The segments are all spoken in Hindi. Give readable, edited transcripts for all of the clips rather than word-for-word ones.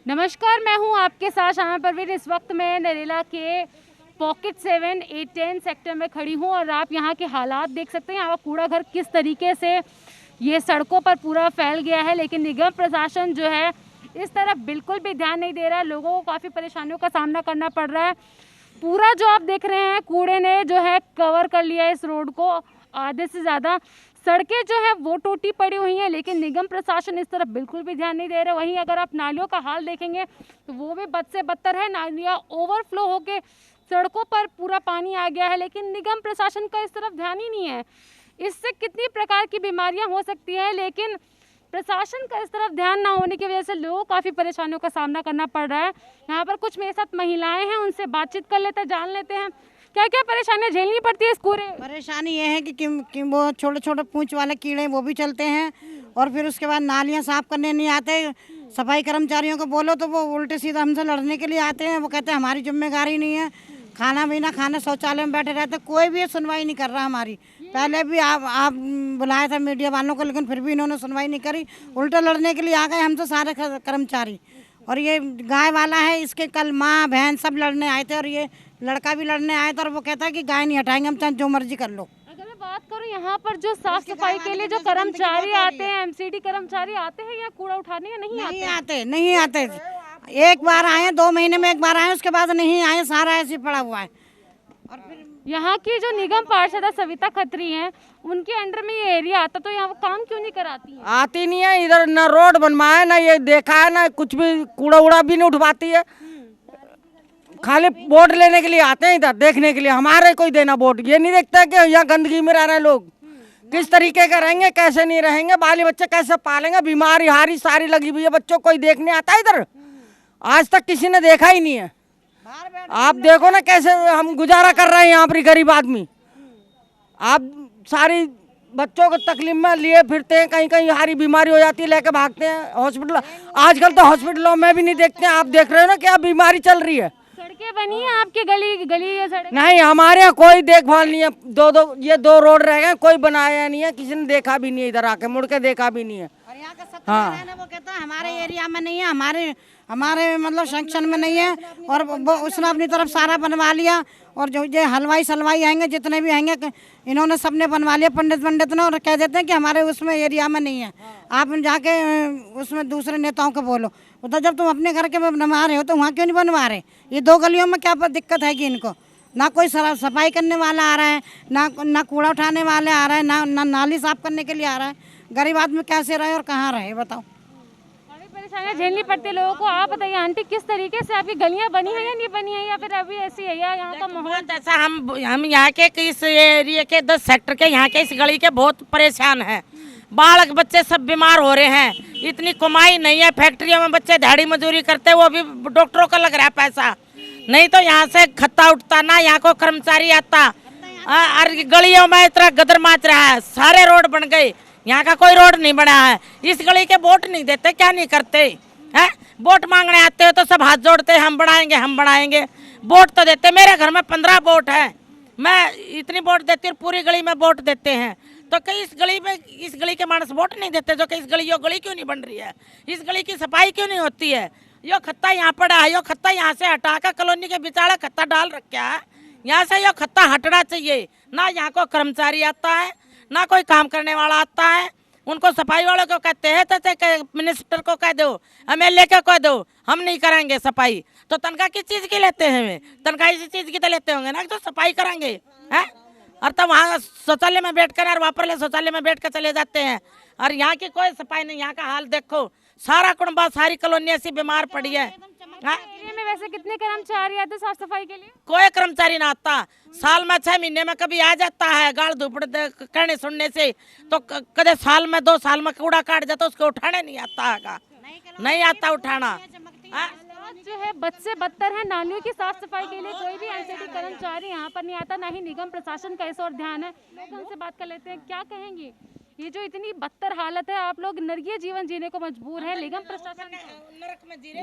नमस्कार, मैं हूं आपके साथ शामा परवीन। इस वक्त मैं नरेला के पॉकेट 7, 8, 10 सेक्टर में खड़ी हूं और आप यहां के हालात देख सकते हैं। यहाँ का कूड़ा घर किस तरीके से ये सड़कों पर पूरा फैल गया है, लेकिन निगम प्रशासन जो है इस तरफ बिल्कुल भी ध्यान नहीं दे रहा है। लोगों को काफ़ी परेशानियों का सामना करना पड़ रहा है। पूरा जो आप देख रहे हैं कूड़े ने जो है कवर कर लिया है इस रोड को, आधे से ज़्यादा। सड़कें जो है वो टूटी पड़ी हुई हैं, लेकिन निगम प्रशासन इस तरफ बिल्कुल भी ध्यान नहीं दे रहे। वहीं अगर आप नालियों का हाल देखेंगे तो वो भी बद से बदतर है। नालियाँ ओवरफ्लो होके सड़कों पर पूरा पानी आ गया है, लेकिन निगम प्रशासन का इस तरफ ध्यान ही नहीं है। इससे कितनी प्रकार की बीमारियां हो सकती हैं, लेकिन प्रशासन का इस तरफ ध्यान ना होने की वजह से लोगों को काफ़ी परेशानियों का सामना करना पड़ रहा है। यहाँ पर कुछ मेरे साथ महिलाएं हैं, उनसे बातचीत कर लेते हैं, जान लेते हैं क्या क्या परेशानियां झेलनी पड़ती है इस कूड़े। परेशानी ये है कि वो छोटे छोटे पूंछ वाले कीड़े वो भी चलते हैं, और फिर उसके बाद नालियाँ साफ करने नहीं आते। सफाई कर्मचारियों को बोलो तो वो उल्टे सीधा हमसे लड़ने के लिए आते हैं। वो कहते हैं हमारी जिम्मेदारी नहीं है, खाना भी ना खाना, शौचालय में बैठे रहते। कोई भी सुनवाई नहीं कर रहा हमारी। पहले भी आप बुलाया था मीडिया वालों को, लेकिन फिर भी इन्होंने सुनवाई नहीं करी। उल्टा लड़ने के लिए आ गए हमसे सारे कर्मचारी। और ये गाय वाला है, इसके कल माँ बहन सब लड़ने आए थे, और ये लड़का भी लड़ने आया था। और वो कहता है कि गाय नहीं हटाएंगे हम, चाहे जो मर्जी कर लो। अगर मैं बात करूं यहाँ पर जो साफ सफाई के लिए जो कर्मचारी आते हैं, एमसीडी कर्मचारी आते हैं या कूड़ा उठाने, या नहीं आते। एक बार आए, 2 महीने में एक बार आए, उसके बाद नहीं आए। सारा ऐसे पड़ा हुआ है। और फिर यहाँ की जो निगम पार्षद सविता खत्री हैं, उनके अंडर में ये एरिया आता, तो यहाँ वो काम क्यों नहीं कराती है? आती नहीं है इधर, ना रोड बनवाया, ना ये देखा है, ना कुछ भी। कूड़ा उड़ा भी नहीं उठवाती है। खाली वोट लेने के लिए आते हैं इधर, देखने के लिए। हमारे कोई देना वोट, ये नहीं देखता कि यहाँ गंदगी में रह रहे हैं लोग, किस तरीके के रहेंगे, कैसे नहीं रहेंगे, बाली बच्चे कैसे पालेंगे। बीमारी हारी सारी लगी हुई है बच्चों, कोई देखने आता है इधर? आज तक किसी ने देखा ही नहीं है। आप देखो ना कैसे हम गुजारा कर रहे हैं यहाँ पर गरीब आदमी। आप सारी बच्चों को तकलीफ में लिए फिरते हैं, कहीं कहीं हारी बीमारी हो जाती है, लेके भागते हैं हॉस्पिटल। आजकल तो हॉस्पिटलों में भी नहीं देखते हैं। आप देख रहे हो ना क्या बीमारी चल रही है। सड़कें बनी है आपके गली या सड़क? नहीं, हमारे यहाँ कोई देखभाल नहीं है। ये दो रोड रह गए, कोई बनाया नहीं है, किसी ने देखा भी नहीं है, इधर आके मुड़ के देखा भी नहीं है। और यहाँ का सत्ता वो कहता है हमारे एरिया में नहीं है, हमारे मतलब सेक्शन में नहीं है। और वो उसने अपनी तरफ सारा बनवा लिया। और जो ये हलवाई सलवाई आएंगे, जितने भी आएंगे, इन्होंने सबने बनवा लिया, पंडित ने। और कह देते हैं कि हमारे उसमें एरिया में नहीं है। आप जाके उसमें दूसरे नेताओं को बोलो। तो जब तुम अपने घर के बनवा रहे हो तो वहाँ क्यों नहीं बनवा रहे? ये 2 गलियों में क्या दिक्कत है कि इनको ना कोई सफाई करने वाला आ रहा है, ना कूड़ा उठाने वाले आ रहे हैं, ना नाली साफ करने के लिए आ रहा है। गरीब आदमी कैसे रहे और कहाँ रहे बताओ? परेशानियां झेलनी पड़ती है लोगों को। आप बताइए आंटी, किस तरीके से आपकी गलियां बनी है या नहीं बनी है, या फिर अभी ऐसी है, या यहाँ का माहौल ऐसा? हम यहाँ के इस एरिया के 10 सेक्टर के यहाँ के इस गली के बहुत परेशान हैं। बालक बच्चे सब बीमार हो रहे हैं। इतनी कमाई नहीं है, फैक्ट्रियों में बच्चे दिहाड़ी मजदूरी करते हैं, वो भी डॉक्टरों का लग रहा है पैसा। नहीं तो यहाँ से खत्ता उठता ना, यहाँ को कर्मचारी आता। और गलियों में इतना गदर माच रहा है, सारे रोड बन गए, यहाँ का कोई रोड नहीं बना है। इस गली के वोट नहीं देते, क्या नहीं करते हैं? वोट मांगने आते हो तो सब हाथ जोड़ते हैं, हम बढ़ाएंगे। वोट तो देते, मेरे घर में 15 वोट है, मैं इतनी वोट देती हूँ, पूरी गली में वोट देते हैं। तो कई इस गली के मानस वोट नहीं देते। जो कि इस गली, यो गली क्यों नहीं बन रही है? इस गली की सफाई क्यों नहीं होती है? यो खत्ता यहाँ पड़ा है, यो खत्ता यहाँ से हटाकर कॉलोनी के बिचाड़ा खत्ता डाल रखा है। यहाँ से यो खत्ता हटना चाहिए। ना यहाँ को कर्मचारी आता है, ना कोई काम करने वाला आता है। उनको सफाई वालों को कहते हैं तो मिनिस्टर को कह दो, MLA को कह दो, हम नहीं करेंगे सफाई। तो तनख्वाह किस चीज़ की लेते हैं? हमें तनख्वाह इसी चीज़ की तो लेते होंगे ना, तो सफाई कराएंगे हैं। और तब वहाँ शौचालय में बैठ कर और वापरले शौचालय में बैठ कर चले जाते हैं। और यहाँ की कोई सफाई नहीं। यहाँ का हाल देखो, सारा कुटुंबा, सारी कॉलोनी ऐसी बीमार पड़ी है। एरिया में वैसे कितने कर्मचारी आते साफ सफाई के लिए? कोई कर्मचारी ना आता। साल में 6 महीने में कभी आ जाता है, गाड़ धूप कहने सुनने से। तो कदे साल में 2 साल में कूड़ा काट जाता, उसको उठाने नहीं आता है, नहीं आता उठाना। जो है बद से बदतर है। नालियों की साफ सफाई के लिए कोई भी एमसीडी कर्मचारी यहाँ पर नहीं आता, ना ही निगम प्रशासन का इस और ध्यान है। लोग हमसे बात कर लेते हैं, क्या कहेंगे? ये जो इतनी बदतर हालत है, आप लोग नरकीय जीवन जीने को मजबूर है, निगम प्रशासन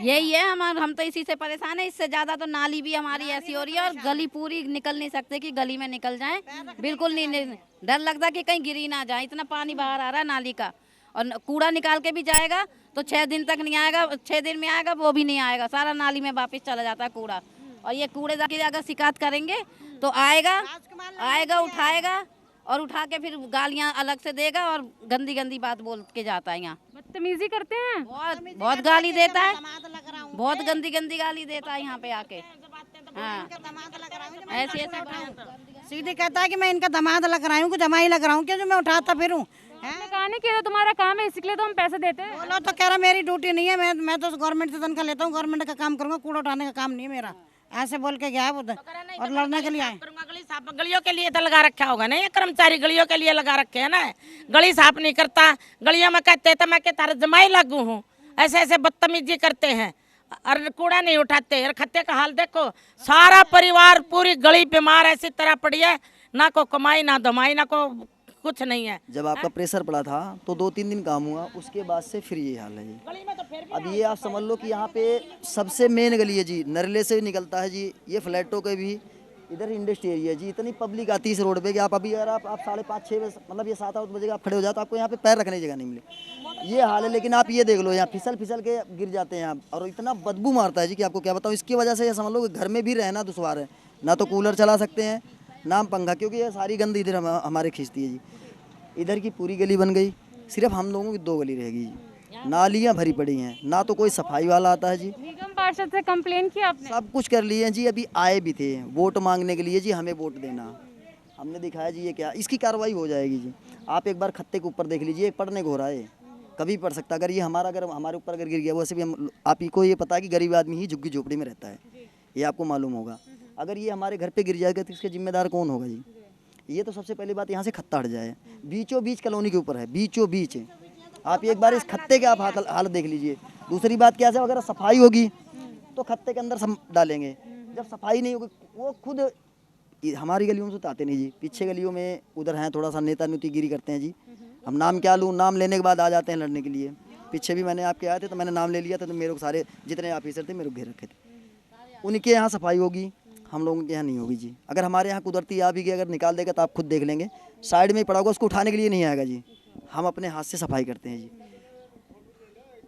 यही है। हम तो इसी से परेशान है। इससे ज्यादा तो नाली भी हमारी ऐसी हो रही है, और गली पूरी निकल नहीं सकते कि गली में निकल जाएं। बिल्कुल नहीं, डर लगता कि कहीं गिरी ना जाए, इतना पानी बाहर आ रहा है नाली का। और कूड़ा निकाल के भी जाएगा तो 6 दिन तक नहीं आएगा, 6 दिन में आएगा वो भी नहीं आएगा, सारा नाली में वापस चला जाता है कूड़ा। और ये कूड़ेदार की अगर शिकायत करेंगे तो आएगा उठाएगा और उठा के फिर गालियाँ अलग से देगा और गंदी गंदी बात बोल के जाता है। यहाँ बदतमीजी करते हैं। बहुत गाली देता है, बहुत गंदी गंदी गाली देता है यहाँ पे आके। हाँ ऐसे सीधे कहता है कि मैं इनका दामाद लग रहा हूँ, कुछ जमाई लग रहा हूँ, क्या जो मैं उठाता फिरूं। कहानी कि तुम्हारा काम है इसलिए तो हम पैसे देते हैं। बोलो तो कह रहा मेरी ड्यूटी नहीं है, मैं तो गवर्नमेंट से तनख्वाह लेता हूँ, गवर्नमेंट का काम करूँगा, कूड़ा उठाने का काम नहीं है मेरा। ऐसे बोल के गया है उधर और लड़ने के लिए आए। गली साफ गलियों के लिए तो लगा रखा होगा ना, ये कर्मचारी गलियों के लिए लगा रखे है ना। गली साफ नहीं करता, गलियों में कहते तो मैं के तारा जमाई लागू हूँ, ऐसे ऐसे बदतमीजी करते हैं और कूड़ा नहीं उठाते। और खत्ते का हाल देखो, सारा परिवार पूरी गली बीमार ऐसी तरह पड़ी है, ना को कमाई ना दमाई ना को कुछ नहीं है। जब आपका प्रेशर पड़ा था तो 2-3 दिन काम हुआ, उसके बाद से फिर ये हाल है जी। अब ये आप समझ लो कि यहाँ पे सबसे मेन गली है जी, नरले से निकलता है जी, ये फ्लैटों के भी इधर इंडस्ट्री एरिया है जी। इतनी पब्लिक आती है इस रोड पे कि आप अभी अगर आप 5:30-6 बजे मतलब ये 7-8 बजे आप खड़े हो जाते, आपको यहाँ पे पैर रखने की जगह नहीं मिले, ये हाल है। लेकिन आप ये देख लो, यहाँ फिसल के गिर जाते हैं आप, और इतना बदबू मारता है जी कि आपको क्या बताऊँ। इसकी वजह से ये समझ लो कि घर में भी रहना दुश्वार है, ना तो कूलर चला सकते हैं ना पंखा, क्योंकि ये सारी गंद इधर हमारे खींचती है जी। इधर की पूरी गली बन गई, सिर्फ हम लोगों की 2 गली रहेगी जी। नालियाँ भरी पड़ी हैं, ना तो कोई सफाई वाला आता है जी। निगम पार्षद से कंप्लेन की आपने? सब कुछ कर लिए हैं जी, अभी आए भी थे वोट मांगने के लिए जी, हमें वोट देना। हमने दिखाया जी ये क्या, इसकी कार्रवाई हो जाएगी जी। आप एक बार खत्ते के ऊपर देख लीजिए, पड़ने को हो रहा है, कभी पड़ सकता। अगर ये अगर हमारे ऊपर अगर गिर गया, वैसे भी हम आप ही को ये पता है कि गरीब आदमी ही झुग्गी झोपड़ी में रहता है, ये आपको मालूम होगा। अगर ये हमारे घर पे गिर जाएगा तो इसके जिम्मेदार कौन होगा जी? ये तो सबसे पहली बात, यहाँ से खत्ता हट जाए, बीचों बीच कॉलोनी के ऊपर है, बीचों बीच। आप एक बार इस खत्ते के आप हालत देख लीजिए। दूसरी बात क्या है, अगर सफाई होगी तो खत्ते के अंदर सब डालेंगे, जब सफाई नहीं होगी वो खुद हमारी गलियों में तो आते नहीं जी, पीछे गलियों में उधर हैं थोड़ा सा नेता नुतीगिरी करते हैं जी। हम नाम क्या लूँ, नाम लेने के बाद आ जाते हैं लड़ने के लिए। पीछे भी मैंने आपके आए थे तो मैंने नाम ले लिया था, तो मेरे को सारे जितने ऑफिसर थे मेरे को घेर रखे थे। उनके यहाँ सफाई होगी, हम लोगों के यहाँ नहीं होगी जी। अगर हमारे यहाँ कुदरती आ भी गया, अगर निकाल देगा तो आप खुद देख लेंगे, साइड में ही पड़ा होगा, उसको उठाने के लिए नहीं आएगा जी। हम अपने हाथ से सफाई करते हैं जी।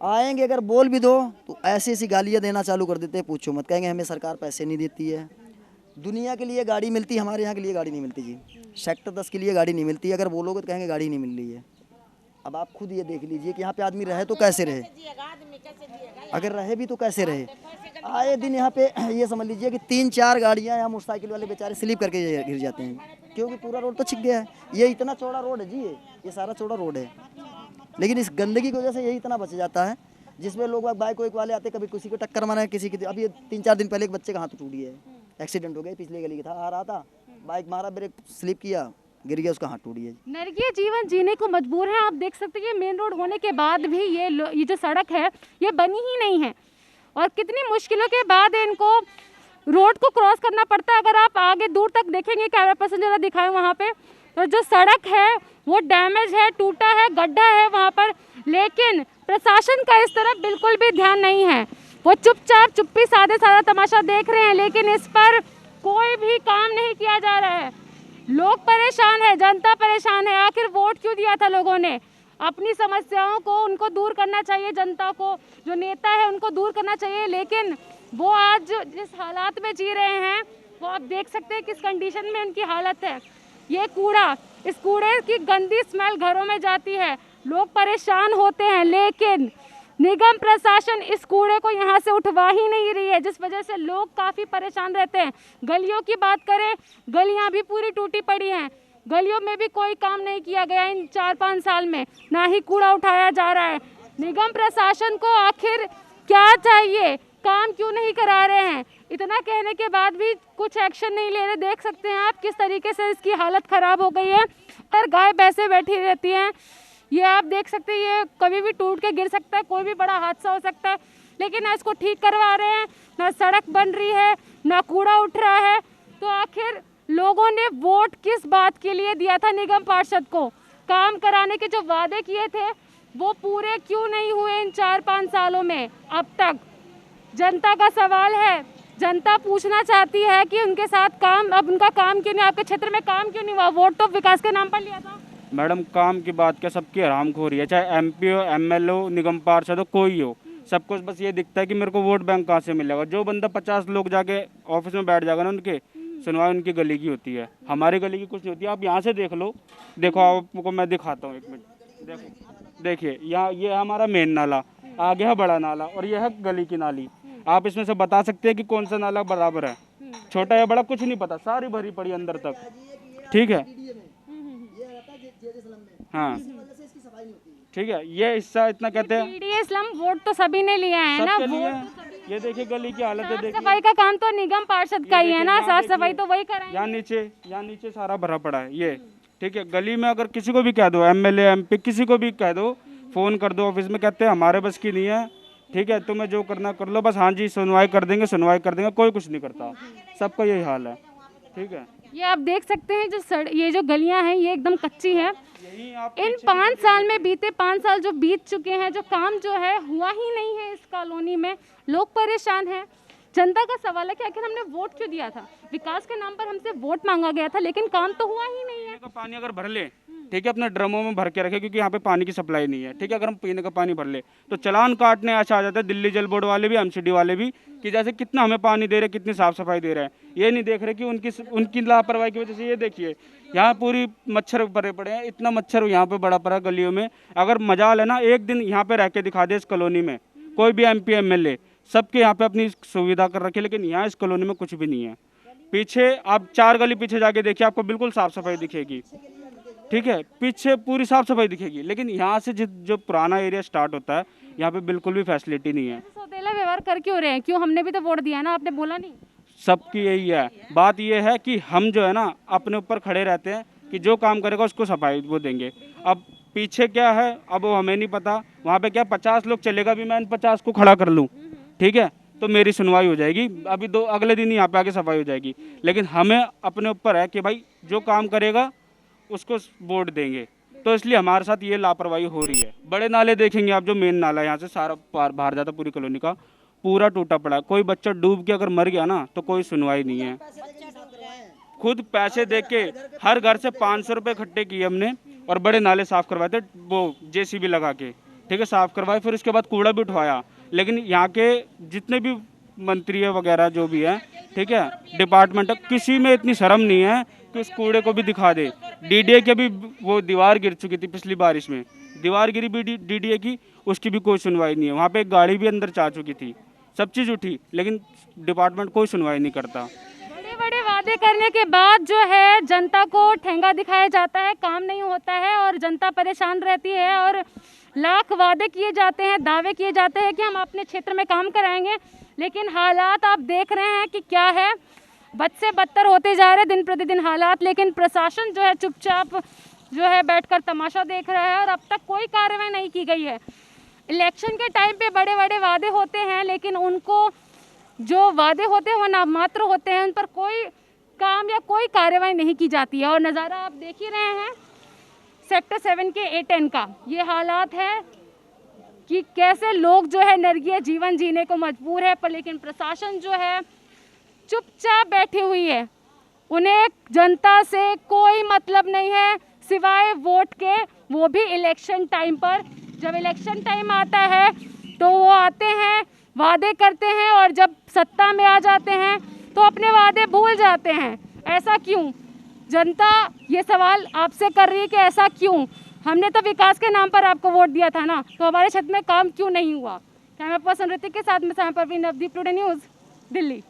आएंगे अगर बोल भी दो तो ऐसी ऐसी गालियाँ देना चालू कर देते हैं, पूछो मत। कहेंगे हमें सरकार पैसे नहीं देती है, दुनिया के लिए गाड़ी मिलती है, हमारे यहाँ के लिए गाड़ी नहीं मिलती जी। सेक्टर 10 के लिए गाड़ी नहीं मिलती, अगर बोलोगे तो कहेंगे गाड़ी नहीं मिल रही है। अब आप खुद ये देख लीजिए कि यहाँ पे आदमी रहे तो कैसे रहे, अगर रहे भी तो कैसे रहे। आए दिन यहाँ पे ये समझ लीजिए कि 3-4 गाड़ियाँ यहाँ मोटरसाइकिल वाले बेचारे स्लिप करके गिर जाते हैं, क्योंकि पूरा रोड तो छिक गया है। ये इतना चौड़ा रोड है जी, ये सारा चौड़ा रोड है, लेकिन इस गंदगी की वजह से यही इतना बच जाता है, जिसमें लोग बाइक वाले आते, कभी किसी को टक्कर मारा है, किसी की। अभी 3-4 दिन पहले एक बच्चे का हाथ टूट गया है, एक्सीडेंट हो गया, पिछले गली का था, आ रहा था, बाइक मारा, ब्रेक स्लिप किया, गिर गया, उसका हाथ टूट गया। नरकीय जीवन जीने को मजबूर है। आप देख सकते हैं मेन रोड होने के बाद भी ये जो सड़क है ये बनी ही नहीं है, और कितनी मुश्किलों के बाद इनको रोड को क्रॉस करना पड़ता है। अगर आप आगे दूर तक देखेंगे, कैमरा पर्सन जरा दिखाएं वहाँ पे, तो जो सड़क है वो डैमेज है, टूटा है, गड्ढा है वहाँ पर, लेकिन प्रशासन का इस तरफ बिल्कुल भी ध्यान नहीं है। वो चुपचाप चुप्पी साधे सारा तमाशा देख रहे हैं, लेकिन इस पर कोई भी काम नहीं किया जा रहा है। लोग परेशान है, जनता परेशान है। आखिर वोट क्यों दिया था लोगों ने? अपनी समस्याओं को उनको दूर करना चाहिए, जनता को, जो नेता है उनको दूर करना चाहिए, लेकिन वो आज जिस हालात में जी रहे हैं वो आप देख सकते हैं किस कंडीशन में उनकी हालत है। ये कूड़ा, इस कूड़े की गंदी स्मेल घरों में जाती है, लोग परेशान होते हैं, लेकिन निगम प्रशासन इस कूड़े को यहाँ से उठवा ही नहीं रही है, जिस वजह से लोग काफ़ी परेशान रहते हैं। गलियों की बात करें, गलियाँ भी पूरी टूटी पड़ी हैं, गलियों में भी कोई काम नहीं किया गया इन 4-5 साल में, ना ही कूड़ा उठाया जा रहा है। निगम प्रशासन को आखिर क्या चाहिए, काम क्यों नहीं करा रहे हैं? इतना कहने के बाद भी कुछ एक्शन नहीं ले रहे। देख सकते हैं आप किस तरीके से इसकी हालत ख़राब हो गई है, पर गाय भैंसें बैठी रहती हैं। ये आप देख सकते हैं, ये कभी भी टूट के गिर सकता है, कोई भी बड़ा हादसा हो सकता है, लेकिन ना इसको ठीक करवा रहे हैं, ना सड़क बन रही है, ना कूड़ा उठ रहा है। तो आखिर लोगों ने वोट किस बात के लिए दिया था निगम पार्षद को? काम कराने के जो वादे किए थे वो पूरे क्यों नहीं हुए इन 4-5 सालों में अब तक? जनता का सवाल है, जनता पूछना चाहती है कि उनके साथ काम, अब उनका काम क्यों नहीं, आपके क्षेत्र में काम क्यों नहीं हुआ? वोट तो विकास के नाम पर लिया था, मैडम काम की बात क्या, सबकी हरामखोरी है, चाहे MP हो, ML हो, निगम पार्षद हो, कोई हो, सबको बस ये दिखता है कि मेरे को वोट बैंक कहाँ से मिलेगा। जो बंदा 50 लोग जाके ऑफिस में बैठ जाएगा ना, उनके सुनवाई उनकी गली की होती है, हमारी गली की कुछ नहीं होती। आप यहाँ से देख लो, देखो आपको मैं दिखाता हूँ, 1 मिनट देखो, देखिए यहाँ ये है हमारा मेन नाला, आगे है बड़ा नाला और यह है गली की नाली। आप इसमें से बता सकते हैं कि कौन सा नाला बराबर है, छोटा या बड़ा कुछ नहीं पता, सारी भरी पड़ी अंदर तक, ठीक है। हाँ ठीक है, ये हिस्सा इतना कहते हैं पीडीए स्लम वोट तो सभी ने लिया है ना, सबके लिए। वोट ये देखिए गली की हालत है, साफ देखिए सफाई का काम तो निगम पार्षद का ही है ना, साफ सफाई तो वही कराएंगे। यहाँ नीचे सारा भरा पड़ा है ये, ठीक है। गली में अगर किसी को भी कह दो, MLA MP किसी को भी कह दो, फ़ोन कर दो ऑफिस में, कहते हैं हमारे बस की नहीं है, ठीक है, तुम्हें जो करना कर लो, बस हाँ जी सुनवाई कर देंगे, सुनवाई कर देंगे, कोई कुछ नहीं करता, सबका यही हाल है, ठीक है। ये आप देख सकते हैं जो ये जो गलियां हैं ये एकदम कच्ची हैं। यही आप इन 5 साल में, बीते 5 साल जो बीत चुके हैं, जो काम जो है हुआ ही नहीं है इस कॉलोनी में, लोग परेशान हैं। जनता का सवाल है कि आखिर हमने वोट क्यों दिया था, विकास के नाम पर हमसे वोट मांगा गया था, लेकिन काम तो हुआ ही नहीं है। पीने का पानी अगर भर ले, ठीक है, अपने ड्रमों में भर के रखे, क्योंकि यहाँ पे पानी की सप्लाई नहीं है, ठीक है। अगर हम पीने का पानी भर ले तो चलान काटने ऐसा आ जाता है दिल्ली जल बोर्ड वाले भी, MCD वाले भी, कि जैसे कितना हमें पानी दे रहे, कितनी साफ सफाई दे रहे हैं। ये नहीं देख रहे कि उनकी लापरवाही की वजह से, ये देखिए यहाँ पूरी मच्छर भरे पड़े हैं, इतना मच्छर यहाँ पे बड़ा पड़ा गलियों में। अगर मजाल है ना, एक दिन यहाँ पे रह के दिखा दे इस कॉलोनी में, कोई भी MP MLA, सबके यहाँ पे अपनी सुविधा कर रखी है, लेकिन यहाँ इस कॉलोनी में कुछ भी नहीं है। पीछे आप 4 गली पीछे जाके देखिए, आपको बिल्कुल साफ सफाई दिखेगी, ठीक है, पीछे पूरी साफ सफाई दिखेगी, लेकिन यहाँ से जो पुराना एरिया स्टार्ट होता है, यहाँ पे बिल्कुल भी फैसिलिटी नहीं है। सौतेला व्यवहार कर क्यों रहे हैं, क्यों, हमने भी तो वोट दिया ना, आपने बोला नहीं। सबकी यही है बात, ये है कि हम जो है ना अपने ऊपर खड़े रहते हैं कि जो काम करेगा उसको सफाई वो देंगे। अब पीछे क्या है अब वो हमें नहीं पता, वहाँ पे क्या 50 लोग चलेगा भी, मैं इन 50 को खड़ा कर लूँ, ठीक है, तो मेरी सुनवाई हो जाएगी, अभी अगले दिन ही यहाँ पे आके सफाई हो जाएगी। लेकिन हमें अपने ऊपर है कि भाई जो काम करेगा उसको वोट देंगे, तो इसलिए हमारे साथ ये लापरवाही हो रही है। बड़े नाले देखेंगे आप, जो मेन नाला है यहाँ से सारा बाहर जाता, पूरी कॉलोनी का पूरा टूटा पड़ा है। कोई बच्चा डूब के अगर मर गया ना तो कोई सुनवाई नहीं है। खुद पैसे दे के हर घर से 500 रुपये इकट्ठे किए हमने और बड़े नाले साफ करवाए थे, वो JCB लगा के, ठीक है, साफ करवाए, फिर उसके बाद कूड़ा भी उठवाया। लेकिन यहाँ के जितने भी मंत्री वगैरह जो भी हैं, ठीक है, डिपार्टमेंट, किसी में इतनी शर्म नहीं है कि उस कूड़े को भी दिखा दे। DDA के भी वो दीवार गिर चुकी थी पिछली बारिश में, दीवार गिरी भी DDA की, उसकी भी कोई सुनवाई नहीं है। वहाँ पे एक गाड़ी भी अंदर जा चुकी थी, सब चीज़ उठी, लेकिन डिपार्टमेंट कोई सुनवाई नहीं करता। बड़े बड़े वादे करने के बाद जो है जनता को ठेंगा दिखाया जाता है, काम नहीं होता है और जनता परेशान रहती है, और लाख वादे किए जाते हैं, दावे किए जाते हैं कि हम अपने क्षेत्र में काम कराएंगे, लेकिन हालात आप देख रहे हैं कि क्या है, बद से बदतर होते जा रहे दिन प्रतिदिन हालात। लेकिन प्रशासन जो है चुपचाप जो है बैठकर तमाशा देख रहा है और अब तक कोई कार्रवाई नहीं की गई है। इलेक्शन के टाइम पे बड़े बड़े वादे होते हैं, लेकिन उनको जो वादे होते हैं वो नामात्र होते हैं, उन पर कोई काम या कोई कार्रवाई नहीं की जाती है। और नज़ारा आप देख ही रहे हैं सेक्टर 7 के A10 का, ये हालात है कि कैसे लोग जो है निर्गीय जीवन जीने को मजबूर है, पर लेकिन प्रशासन जो है चुपचाप बैठी हुई है। उन्हें जनता से कोई मतलब नहीं है सिवाय वोट के, वो भी इलेक्शन टाइम पर। जब इलेक्शन टाइम आता है तो वो आते हैं, वादे करते हैं, और जब सत्ता में आ जाते हैं तो अपने वादे भूल जाते हैं। ऐसा क्यों? जनता ये सवाल आपसे कर रही है कि ऐसा क्यों? हमने तो विकास के नाम पर आपको वोट दिया था ना, तो हमारे क्षेत्र में काम क्यों नहीं हुआ? कैमरा पर्सन ऋतिक के साथ में परवीन नवदीप, टुडे न्यूज़, दिल्ली।